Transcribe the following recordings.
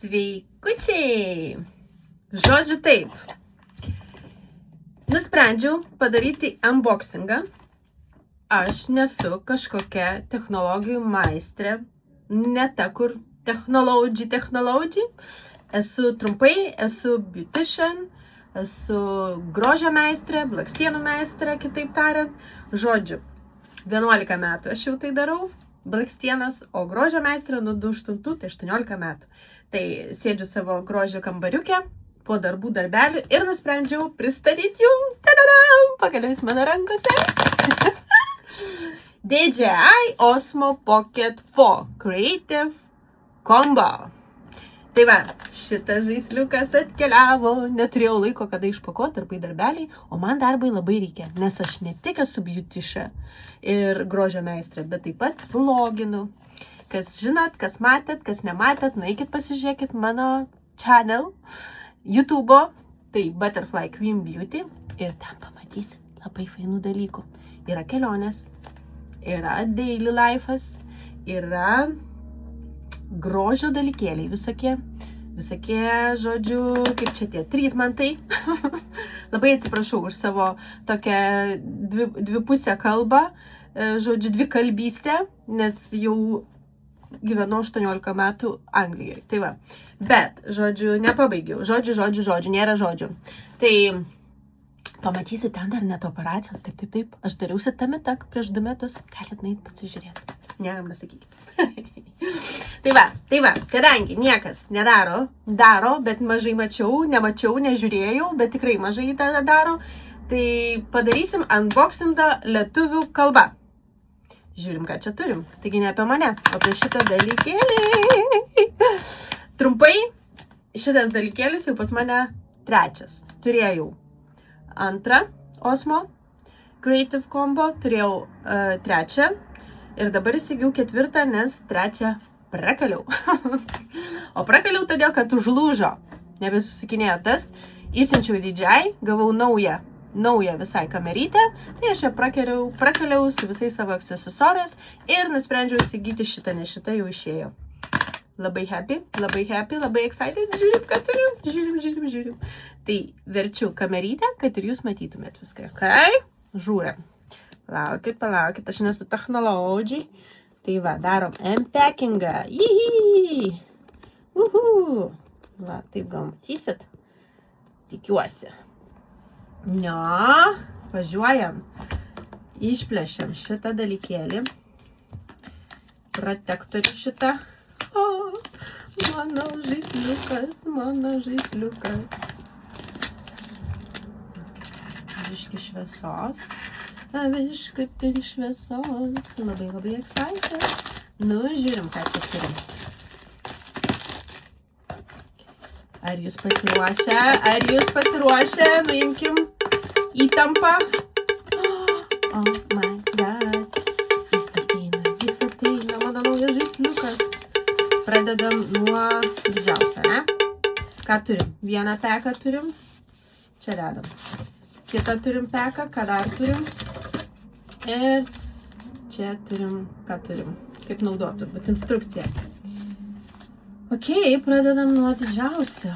Sveikučiai! Žodžiu taip. Nusprendžiau padaryti unboxingą. Aš nesu kažkokia technologijų meistrė. Ne ta, kur technology. Esu beautician, esu grožio meistrė, blakstienų meistrė, kitaip tariant. Žodžiu, 11 metų aš jau tai darau. Blakstienas, o grožio meistrė nuo 2008, tai 18 metų. Tai sėdžiu savo grožio kambariuke, po darbų darbelių ir nusprendžiau pristatyti jums, tadadam, pagaliau jis mano rankose, DJI Osmo Pocket 4 Creative Combo. Tai va, šitas žaisliukas atkeliavo, neturėjau laiko, kada išpakuoti darbai darbeliai, o man darbai labai reikia, nes aš ne tik esu beautician ir grožio meistrė, bet taip pat vloginu. Kas žinot, kas matėt, kas nematėt, nueikit pasižiūrėkit mano channel YouTube'o, tai Butterfly Queen Beauty, ir ten pamatysit labai fainų dalykų. Yra kelionės, yra daily life'as, yra grožio dalykėliai visokie, žodžiu, kaip čia tie treatmentai. Labai atsiprašau už savo tokią dvipusę kalbą, žodžiu, dvikalbystę, nes jau gyvenau 18 metų Anglijoje. Tai va, bet, žodžiu, nepabaigiau. Žodžiu, nėra žodžių. Tai pamatysit ten dar net operacijos, taip. Aš dariausi Tamitak prieš 2 metus, galit nueit pasižiūrėti. Niekam nesakykit. Tai va, kadangi niekas nedaro, bet mažai nemačiau, nežiūrėjau, bet tikrai mažai tą daro, tai padarysim unboxingą lietuvių kalba. Žiūrim, ką čia turim. Taigi ne apie mane, o apie šitą dalykėlį. Trumpai, šitas dalykėlis jau pas mane 3. Turėjau 2 Osmo Creative Combo, turėjau 3 ir dabar įsigiau 4, nes 3 prakaliau. O prakaliau todėl, kad užlūžo. Nebesusikinėjo tas. Įsiunčiau DJI, gavau naują visai kamerytę, tai aš ją prakaliau su visais savo aksesuarais ir nusprendžiau įsigyti šitą, nes šitą jau išėjo. Labai happy, labai excited, žiūrim, ką turim, žiūrim. Tai verčiu kamerytę, kad ir jūs matytumėt viską, ok? Žiūrim. Palaukit, aš nesu technology. Tai va, darom unpackingą. Va, taip gal matysit. Tikiuosi. Važiuojam. Išplėšiam šitą dalykėlį. Protektorių šitą. Mano žaisliukas. Biški šviesos. Labai excited. Žiūrim, ką čia turim. Ar jūs pasiruošę? Nuimkim įtampą. Oh my god. Jis ateina, mano naujas žaisliukas. Pradedam nuo didžiausio, ne? Ką turim? Vieną peką turim. Čia dedam. Kitą turim peką, ką dar turim. Ir čia turim, ką turim. Kaip naudot, turbūt instrukcija. Ok, pradedam nuo didžiausio.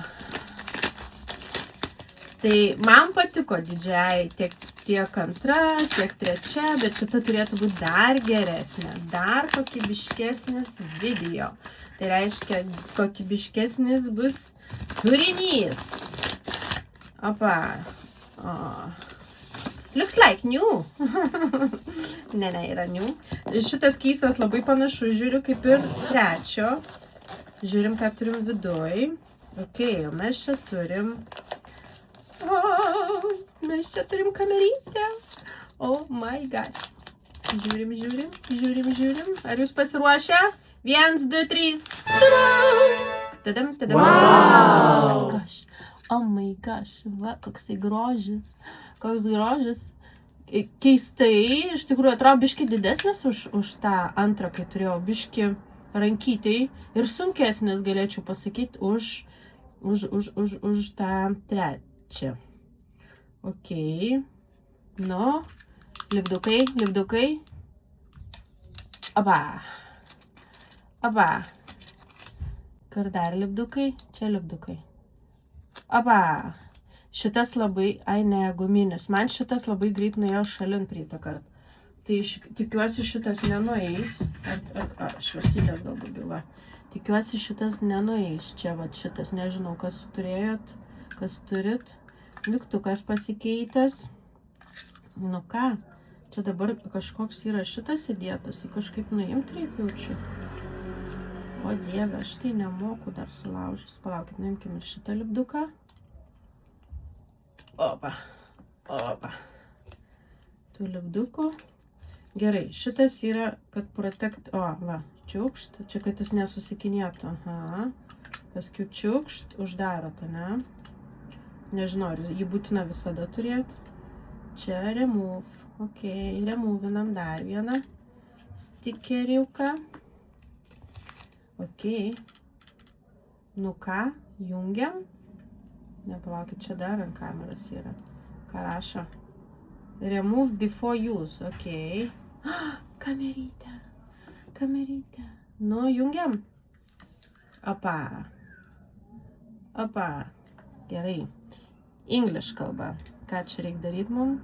Tai man patiko DJI tiek 2, tiek 3, bet šita turėtų būti dar geresnė, dar kokybiškesnis video. Tai reiškia, kokybiškesnis bus turinys. Opa. Looks like new. Ne, yra new. Šitas keisas labai panašus, žiūriu, kaip ir 3. Žiūrim, ką turim viduj. Ok, mes čia turim kamerytę. Oh my god. Žiūrim. Ar jūs pasiruošę? 1, 2, 3. Tadam. Wow! Oh my gosh. Va, koksai grožis. Koks grožis. Keistai, iš tikrųjų, atrodo biški didesnis už tą 2, kai turėjau biški rankytai ir sunkesnis, galėčiau pasakyti, už tą 3. Ok. Lipdukai. Aba. Kur dar lipdukai? Čia lipdukai. Opa! Šitas labai, ai ne, guminis. Man šitas labai greit nuėjo šalin praeitą kartą. Tai tikiuosi šitas nenueis. Šviesytės gal daugiau, va. Tikiuosi šitas nenueis. Čia, va, šitas, nežinau, kas turėjot, kas turit. Mygtukas pasikeitęs. Nu ką, čia dabar kažkoks yra šitas įdėtas. Jį kažkaip nuimti reikia jaučiu. O Dieve, aš tai nemoku dar sulaužys. Palaukit, nuimkim ir šitą lipduką. Opa, opa. Tų lipdukų. Gerai, šitas yra, kad protect... O, va, čiukšt. Čia, kad jis nesusikinėtų. Aha. Paskui čiukšt, uždarot, ne? Nežinau, jį būtina visada turėti. Čia remove. Ok, removinam dar vieną stikeriuką. Ok. Nu ką, jungiam. Nepalaukit, čia dar ant kameros yra. Ką rašo? Remove before use. Ok. Kamerytė. Kamerytė. Nu, jungiam. Opa. Opa. Gerai. English kalba. Ką čia reikia daryti mum?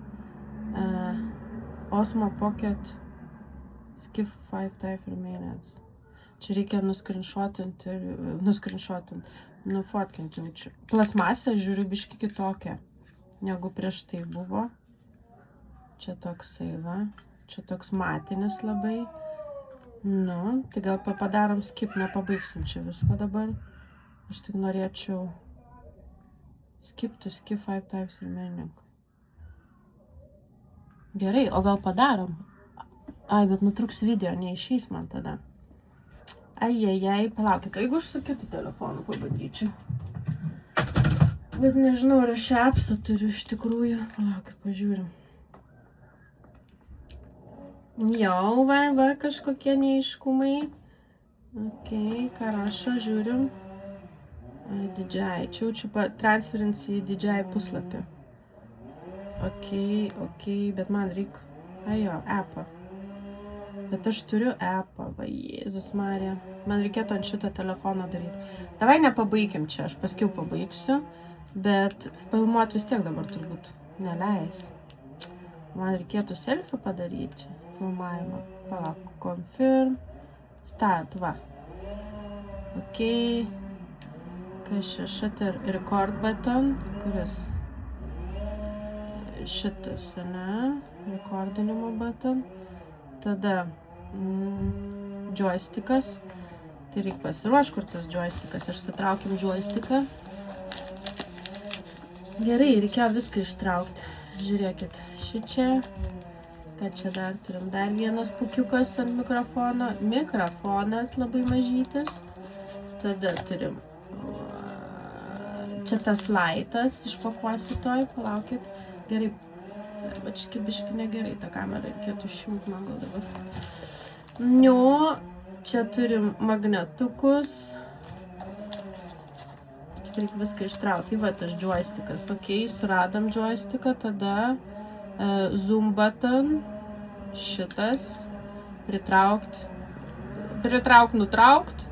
Osmo Pocket Skip 5 type remainers. Čia reikia nuskrinšotinti, nufotkinti jaučiu. Plasmasė, žiūriu, biški kitokia, negu prieš tai buvo. Čia toksai, va. Čia toks matinis labai. Nu, tai gal padarom skip, nepabaigsim čia visko dabar. Aš tik norėčiau skip 5 types remaining. Gerai, o gal padarom? Ai, bet nutruks video, neišeis man tada. Ai, palaukit, o jeigu aš su kitu telefonu pabandyčiau. Bet nežinau, ar aš appsą turiu iš tikrųjų. Palaukit, pažiūrim. Jau, va, kažkokie neaiškumai. Ok, ką rašo, žiūrim. Didžiai, čia jaučiu transferenci į didžiai puslapį. Ok, bet man reikia, ajo, appą. Bet aš turiu appą, va, Jėzus Marija. Man reikėtų ant šito telefono daryti. Davai nepabaigiam čia, aš paskiau pabaigsiu, bet filmuoti vis tiek dabar turbūt neleis. Man reikėtų selfie padaryti, filmavimą. Palauk, confirm, start, va. Ok, kas čia, shutter record button, kuris? Šitas, ne? Recordinimo button. Tada joystickas. Tai reikia pasiruošti, kur tas joystickas. Išsitraukim joystiką. Gerai, reikėjo viską ištraukti. Žiūrėkit, šičia. Ką čia dar turim? Dar vienas pukiukas ant mikrofono. Mikrofonas labai mažytis. Tada turim. Čia tas laitas. Išpakuosiu toj, palaukit. Gerai. Va čia biški negerai, tą kamerą reikėtų išjungti man gal dabar. Nu, čia turim magnetukus. Čia reikia viską ištraukti. Tai va, tas joystickas. Ok, suradam joysticką, tada zoom button, šitas, pritraukt, nutraukt,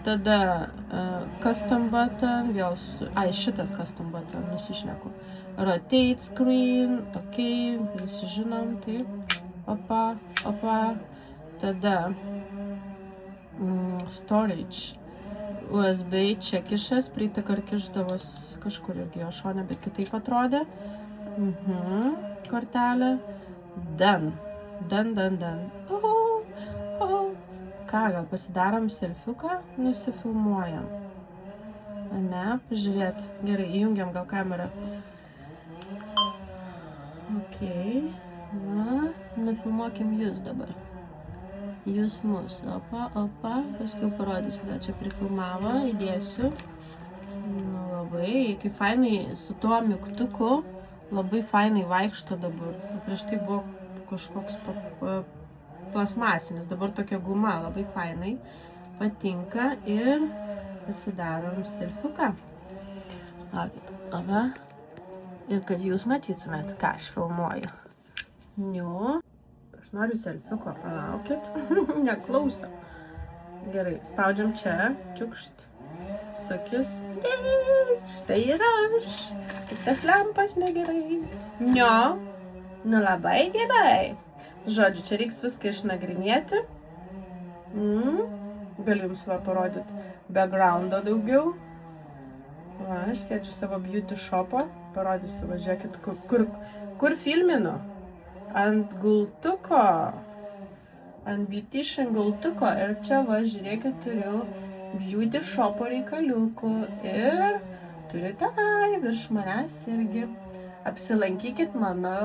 tada custom button, vėl šitas custom button, nusišneku. Rotate screen, ok, visi žinom, taip, opa, tada storage, USB čia kišas, praeitą kartą kišdavos kažkur irgi jo šone, bet kitaip atrodė, kortelė, done, ką, gal pasidarom selfiuką, nusifilmuojam, ne, pažiūrėt, gerai, įjungiam gal kamerą. Ok, va, nufilmuokim jūs dabar. Jūs mus, opa, paskui parodysiu, gal čia prifilmavo, įdėsiu. Nu, labai, kaip fainai su tuo mygtuku, labai fainai vaikšto dabar. Prieš tai buvo kažkoks plasmasinis, dabar tokia guma, labai fainai, patinka ir pasidarom selfiuką. Ava. Ir kad jūs matytumėt, ką aš filmuoju. Nu, aš noriu selfiuko, palaukit. Neklauso. Gerai, spaudžiam čia, čiukšt. sukis. Štai ir aš. Tik tas lempas negerai. Nio. Nu labai gerai. Žodžiu, čia reiks viską išnagrinėti. Galiu jums parodyti backgroundo daugiau. Va, aš sėdžiu savo beauty shopą. Parodysiu, va, žiūrėkit, kur filminu. Ant gultuko. Ant beautician gultuko. Ir čia, va, žiūrėkit, turiu beauty shopo reikaliukų. Ir turiu tenai virš manęs irgi. Apsilankykit mano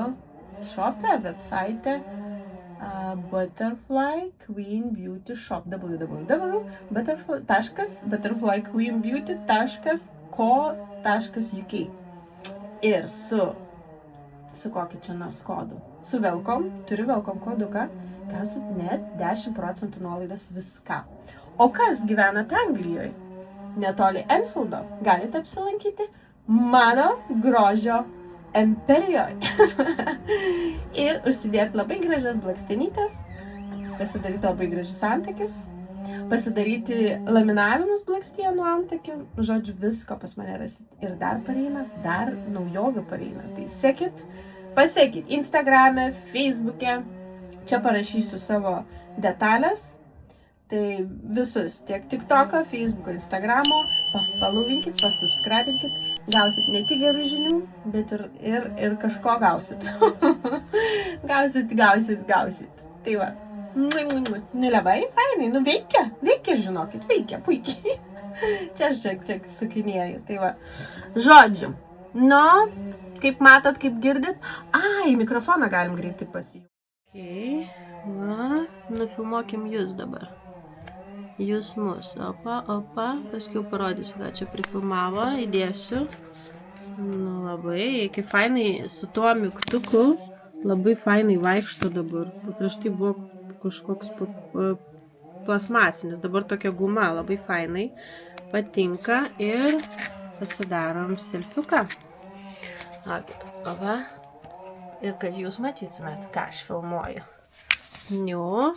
shop'e, website Butterfly Queen Beauty Shop www.butterflyqueenbeauty.co.uk ir su kokiu čia nors kodu. Su welcome, turiu welcome koduką, gausit net 10% nuolaidas viską. O kas gyvenate Anglijoje, netoli Enfieldo, galite apsilankyti mano grožio Imperijoje. Ir užsidėti labai gražias blakstienytes, pasidaryti labai gražius antakius, pasidaryti laminavimus blakstienų antakių, žodžiu, visko pas mane rasit. Ir dar pareina, dar naujovių pareina. Tai sekit, pasekit Instagram'e, Facebook'e, čia parašysiu savo detalės. Tai visus, tiek TikTok'o, Facebook'o, Instagram'o, pafollowinkit, pasubscribinkit, gausit ne tik gerų žinių, bet ir kažko gausit. Gausit. Tai va. Nu labai fainai, nu veikia, žinokit, veikia, puikiai. Čia aš čia sukinėju, tai va. Žodžiu, nu, kaip matot, kaip girdit, mikrofoną galim greitai pasijungti. Okay. Na, nufilmuokim jūs dabar. Jūs mus, opa, paskui parodysiu, ką čia prifilmavo, įdėsiu. Nu, labai, kaip fainai su tuo mygtuku, labai fainai vaikšto dabar. Prieš tai buvo kažkoks plasmasinis, dabar tokia guma, labai fainai, patinka ir pasidarom selfiuką. Opa, ir kad jūs matytumėt, ką aš filmuoju. Niu.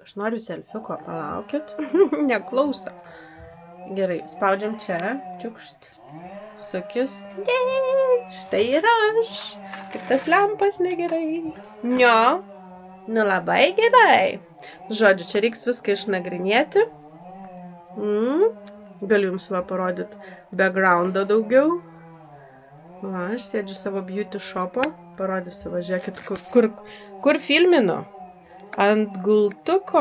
Aš noriu selfiuko, palaukit. Neklauso. Gerai, spaudžiam čia. Čiukšt. Sukis. Štai ir aš. Kaip tas lempas negerai. Nio. Nu labai gerai. Žodžiu, čia reiks viską išnagrinėti. Galiu jums parodyti backgroundo daugiau. Va, aš sėdžiu savo beauty shopą. Parodysiu, va, žiūrėkit, kur filminu. Ant gultuko,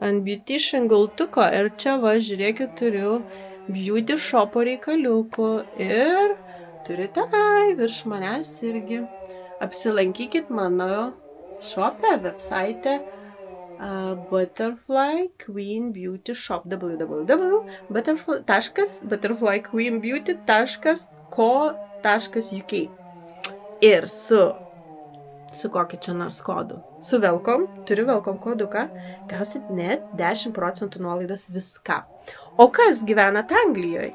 ant beautician gultuko ir čia va, žiūrėkit, turiu beauty shopo reikaliukų ir turiu tenai virš manęs irgi. Apsilankykit mano shop'e, website Butterfly Queen Beauty Shop www.butterflyqueenbeauty.co.uk ir su kokiu čia nors kodu. Su welcome, turiu welcome koduką, gausit net 10% nuolaidas viską. O kas gyvenate Anglijoje,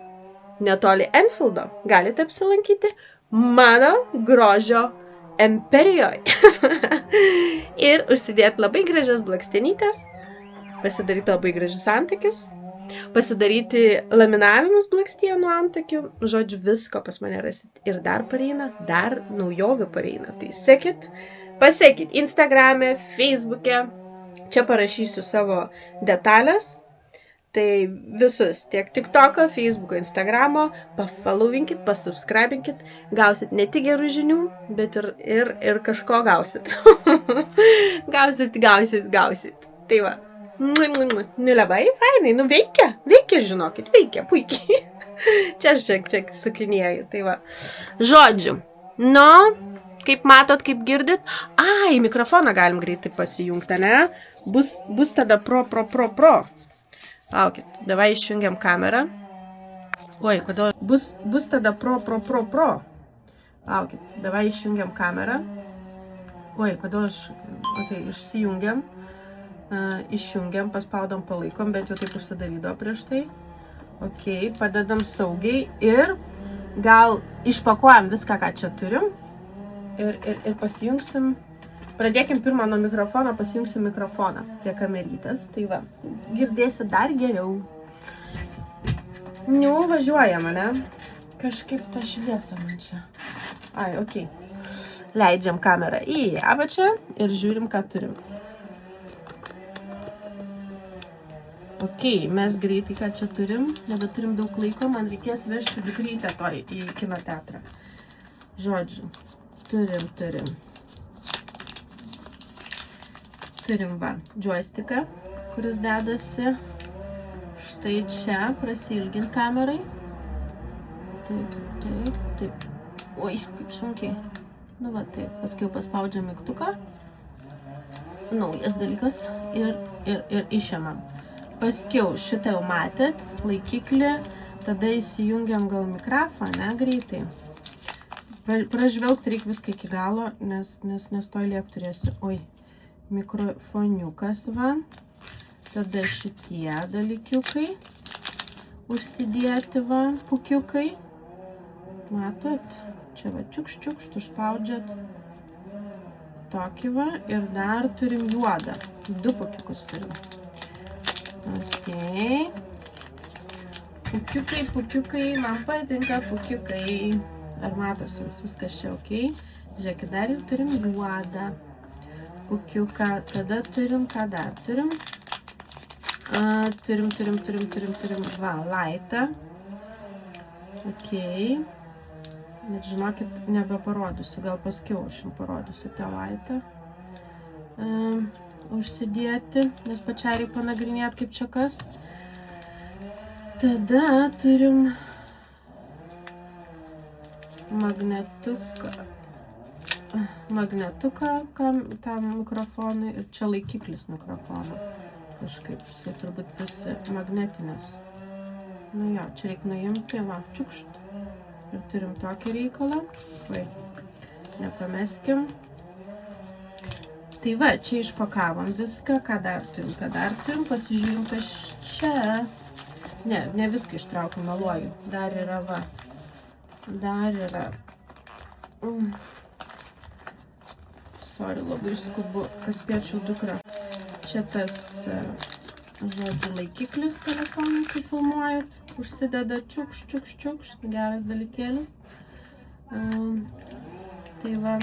netoli Enfieldo, galite apsilankyti mano grožio Imperijoje. Ir užsidėti labai gražias blakstienytes, pasidaryti labai gražius antakius, pasidaryti laminavimus blakstienų antakių, žodžiu, visko pas mane rasit. Ir dar pareina, dar naujovių pareina. Tai sekit, pasekit Instagram'e, Facebook'e, čia parašysiu savo detalės. Tai visus, tiek TikTok'o, Facebook'o, Instagram'o, pafollowinkit, pasubscribinkit, gausit ne tik gerų žinių, bet ir kažko gausit. Gausit. Tai va. Nu labai fainai, nu veikia, žinokit, veikia, puikiai. Čia aš čia sukinėju, tai va. Žodžiu, nu, kaip matot, kaip girdit, mikrofoną galim greitai pasijungti, ne? Bus tada pro. Laukit, davai išjungiam kamerą. Oi, kodėl? Bus tada pro. Laukit, davai išjungiam kamerą. Oi, kodėl aš... Ok, išsijungiam. Išjungiam, paspaudom, palaikom, bet jau taip užsidarydavo prieš tai. Ok, padedam saugiai ir gal išpakuojam viską, ką čia turim. Ir pasijungsim... Pradėkim pirmą nuo mikrofono, pasijungsim mikrofoną prie kamerytės. Tai va, girdėsit dar geriau. Važiuojam, ane? Kažkaip ta šviesa man čia. Ai, okei. Leidžiam kamerą į apačią ir žiūrim, ką turim. Okei, mes greitai, ką čia turim. Nebeturim daug laiko, man reikės vežti dukrytę to į kino teatrą. Žodžiu, turim. Turim va, joysticką, kuris dedasi štai čia, prasilgint kamerai. Taip. Oi, kaip sunkiai. Nu va, taip, paskiau paspaudžiam mygtuką. Naujas dalykas. Ir išėmam. Paskiau šitą jau matėt, laikiklį, tada įsijungiam gal mikrofoną, greitai. Pražvelgti reikia viską iki galo, nes toj liek turėsiu. Oi, mikrofoniukas va. Tada šitie dalykiukai. Užsidėti va, pukiukai. Matot? Čia va, čiukšt, užspaudžiat. Tokį va. Ir dar turim juodą. 2 pukiukus turim. Okei. Pukiukai, man patinka pukiukai. Ar matosi jums viskas čia okei? Žiūrėkit, dar ir turim juodą pukiuką. Tada turim, ką dar turim? Turim, va, lightą. Okei. Bet žinokit, nebeparodysiu, gal paskiau aš jums parodysiu tą lightą. Užsidėti, nes pačiai reikia panagrinėti, kaip čia kas. Tada turim magnetuką tam mikrofonui ir čia laikiklis mikrofono. Kažkaip jisai turbūt visi magnetinės. Nu jo, čia reikia nuimti, va, čiukšt. Ir turim tokį reikalą. Vai, nepameskim. Tai va, čia išpakavom viską, ką dar turim, pasižiūrim, kas čia. Ne viską ištraukiu, meluoju. Dar yra va. Sorry, labai skubu, kad spėčiau dukrą. Čia tas, žodžiu, laikiklis telefonui, kaip filmuojat. Užsideda čiukšt, geras dalykėlis. Tai va,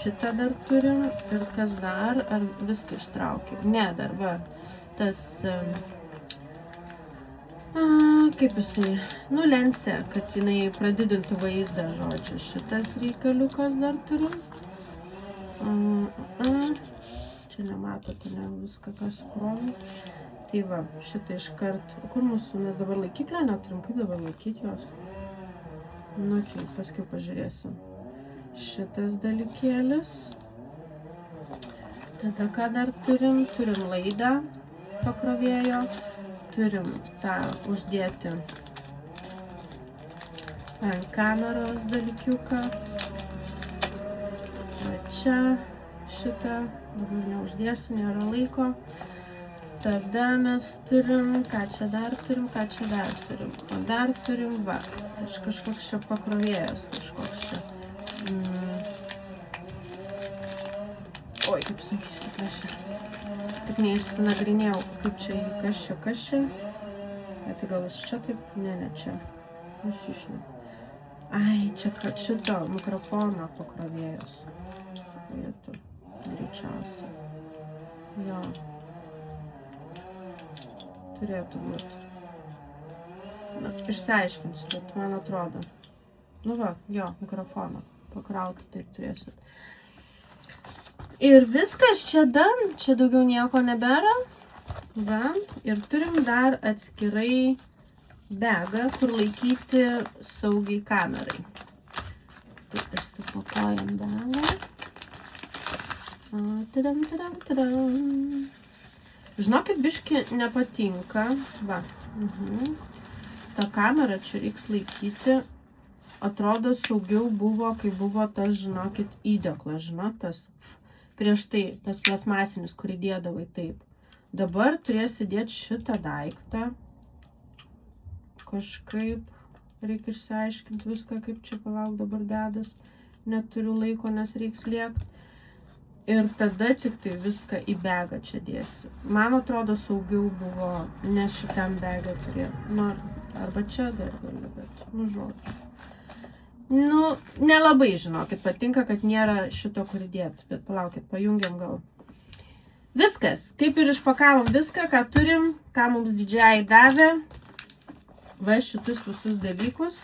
šitą dar turim. Ir kas dar? Ar viską ištraukiu? Ne, dar va. Tas, kaip jisai, lensė, kad jinai pradidintų vaizdą, žodžiu. Šitas reikaliukas dar turim. Čia nematote, ne viską, kas skrovi. Tai va, šitą iškart. Kur mūsų, mes dabar laikiklę neturim, kaip dabar laikyti jos? Nu, okei, paskiau pažiūrėsim. Šitas dalykėlis. Tada ką dar turim? Turim laidą pakrovėjo. Turim tą uždėti ant kameros dalykiuką. Va čia šitą, dabar neuždėsiu, nėra laiko. Tada mes turim, ką čia dar turim. O dar turim, va, kažkoks čia pakrovėjas, kažkoks čia. Oi, kaip sunkiai suprašė. Tik neišsinagrinėjau, kaip čia jį, kas čia. Tai gal iš čia taip, ne, čia. Nusišniu. Ai, čia šito mikrofono pakrovėjas. Vietų, greičiausiai. Jo. Turėtų būti. Išsiaiškinsiu, bet man atrodo. Nu va, jo, mikrofoną pakrauti, taip turėsit. Ir viskas čia daugiau nieko nebėra. Va, ir turim dar atskirai begą, kur laikyti saugiai kamerai. Taip, išsipakuojam begą. Tadam. Žinokit, biški nepatinka. Va. Ta kamera čia reiks laikyti. Atrodo, saugiau buvo, kai buvo tas, žinokit, įdėklas, žinotas. Prieš tai, tas plasmasinis, kurį dėdavai taip. Dabar turėsi dėti šitą daiktą. Kažkaip reikia išsiaiškinti viską, kaip čia palauk dabar dedas. Neturiu laiko, nes reiks liekti. Ir tada tik tai viską į begą čia dėsi. Man atrodo, saugiau buvo, nes šitam begą turėjau. Arba čia dar galiu, bet, žodžiu. Nelabai, žinokit, patinka, kad nėra šito kur dėti, bet palaukit, pajungiam gal. Viskas, kaip ir išpakavom viską, ką turim, ką mums DJI davė. Va šitus visus dalykus.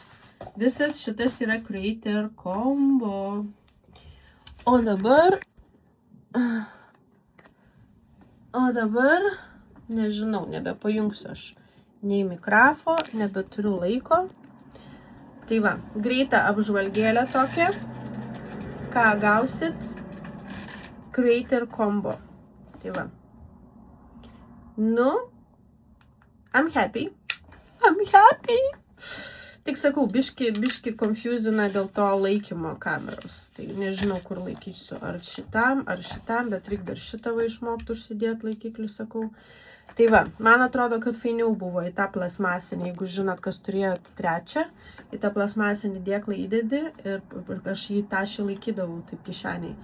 Visas šitas yra Creator Combo. O dabar, nežinau, nebepajungsiu aš nei mikrofo, nebeturiu laiko. Tai va, greitą apžvalgėlę tokią, ką gausit, Creator Combo. Tai va. I'm happy. Tik sakau, biški confusina dėl to laikymo kameros. Tai nežinau, kur laikysiu. Ar šitam, bet reikia dar šitą išmokti užsidėti laikiklį, sakau. Tai va, man atrodo, kad fainiau buvo į tą plasmasinį, jeigu žinot, kas turėjot trečią, į tą plasmasinį dėklą įdedi ir aš jį tašį laikydavau, taip kišeniai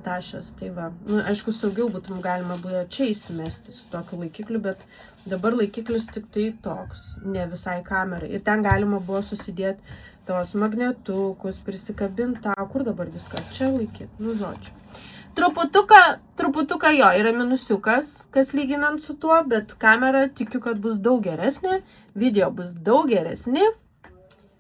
tašęs. Tai va, aišku, saugiau būtum galima buvo čia įsimesti su tokiu laikikliu, bet dabar laikiklis tik tai toks, ne visai kamerai. Ir ten galima buvo susidėti tos magnetukus, prisikabinti, kur dabar viską čia laikyti, žodžiu. Truputuką jo, yra minusiukas, kas lyginant su tuo, bet kamera tikiu, kad bus daug geresnė, video bus daug geresnė.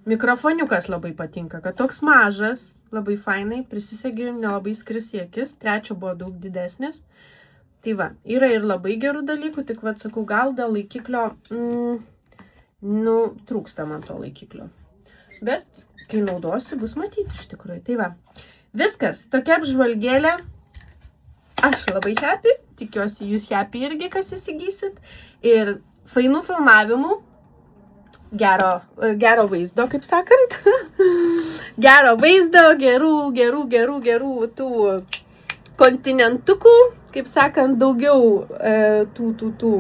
Mikrofoniukas labai patinka, kad toks mažas, labai fainai, prisisegiu, nelabai skris į akis, trečio buvo daug didesnis. Tai va, yra ir labai gerų dalykų, tik va, sakau, gal dėl laikiklio, trūksta man to laikiklio. Bet, kai naudosiu, bus matyti iš tikrųjų. Tai va, viskas, tokia apžvalgėlė. Aš labai happy, tikiuosi jūs happy irgi, kas įsigysit. Ir fainų filmavimų, gero vaizdo, kaip sakant. Gero vaizdo, gerų tų kontinentukų, kaip sakant, daugiau tų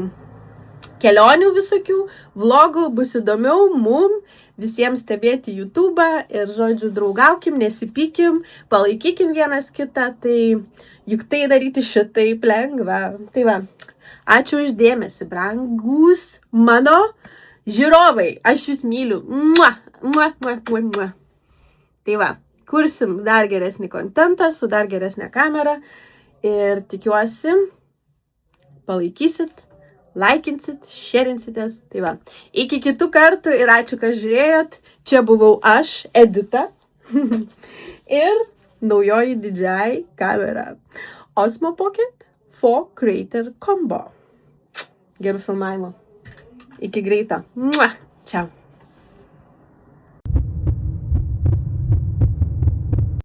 kelionių visokių, vlogų, bus įdomiau mum visiems stebėti YouTube'ą ir, žodžiu, draugaukim, nesipykim, palaikykim vienas kitą, tai juk tai daryti šitaip lengva. Tai va, ačiū už dėmesį, brangus mano žiūrovai, aš jūs myliu. Tai va, kursim dar geresnį kontentą su dar geresnė kamera ir tikiuosi palaikysit, laikinsit, šerinsitės. Tai va, iki kitų kartų ir ačiū, kad žiūrėjot. Čia buvau aš, Edita. Ir naujoji DJI kamera. Osmo Pocket 4 Creator Combo. Gerų filmavimo. Iki greito. Ciao.